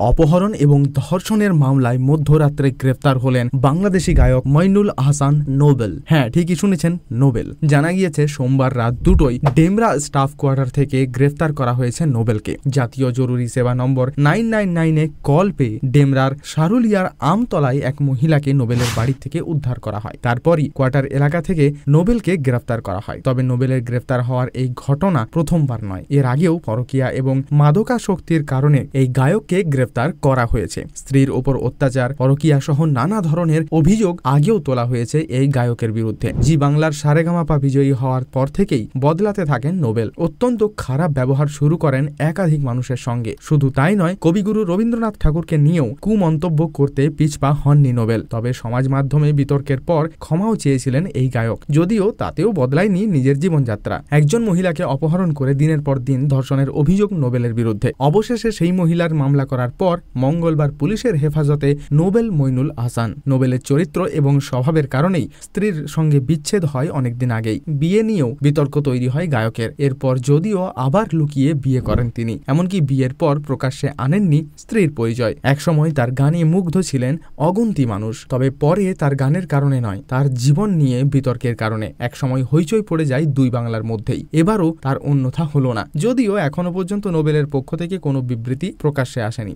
অপহরণ এবং ধর্ষণের মামলায় মধ্যরাত্রে গ্রেফতার হলেন বাংলাদেশি গায়ক মইনুল আহসান নোবেল। হ্যাঁ, ঠিকই শুনেছেন, নোবেল। জানা গিয়েছে সোমবার রাত 2টোয় ডেমরা স্টাফ কোয়ার্টার থেকে গ্রেফতার করা হয়েছে নোবেলকে। জাতীয় জরুরি সেবা নম্বর 999-এ কল পেয়ে ডেমরার সারুলিয়ার আমতলায় এক মহিলাকে নোবেলের বাড়ি থেকে উদ্ধার করা হয়। তারপরই কোয়ার্টার এলাকা থেকে নোবেলকে গ্রেফতার করা হয়। তবে নোবেলের গ্রেফতার হওয়ার এই ঘটনা প্রথমবার নয়। এর আগেও পরকীয়া এবং মাদকাসক্তির কারণে এই গায়ককে গ্রেফতার করা হয়েছে। স্ত্রীর ওপর অত্যাচার, পরকীয়া সহ নানা ধরনের অভিযোগ আগেও তোলা হয়েছে এই গায়কের বিরুদ্ধে। জি বাংলার সারেগামাপা বিজয়ী হওয়ার পর থেকেই বদলাতে থাকেন নোবেল। অত্যন্ত খারাপ ব্যবহার শুরু করেন একাধিক মানুষের সঙ্গে। শুধু তাই নয়, কবিগুরু রবীন্দ্রনাথ ঠাকুরকে নিয়েও কুমন্তব্য করতে পিছপা হননি নোবেল। তবে সমাজ মাধ্যমে বিতর্কের পর ক্ষমাও চেয়েছিলেন এই গায়ক, যদিও তাতেও বদলায়নি নিজের জীবনযাত্রা। একজন মহিলাকে অপহরণ করে দিনের পর দিন ধর্ষণের অভিযোগ নোবেলের বিরুদ্ধে। অবশেষে সেই মহিলার মামলা করার পর মঙ্গলবার পুলিশের হেফাজতে নোবেল মইনুল আহসান। নোবেলের চরিত্র এবং স্বভাবের কারণেই স্ত্রীর সঙ্গে বিচ্ছেদ হয় অনেকদিন আগেই। বিয়ে নিয়েও বিতর্ক তৈরি হয় গায়কের। এরপর যদিও আবার লুকিয়ে বিয়ে করেন তিনি। এমনকি বিয়ের পর প্রকাশ্যে আনেননি স্ত্রীর পরিচয়। একসময় তার গানে মুগ্ধ ছিলেন অগুন্তি মানুষ। তবে পরে তার গানের কারণে নয়, তার জীবন নিয়ে বিতর্কের কারণে একসময় হইচই পড়ে যায় দুই বাংলার মধ্যেই। এবারও তার অন্যথা হলো না, যদিও এখনো পর্যন্ত নোবেলের পক্ষ থেকে কোনো বিবৃতি প্রকাশ্যে আসেনি।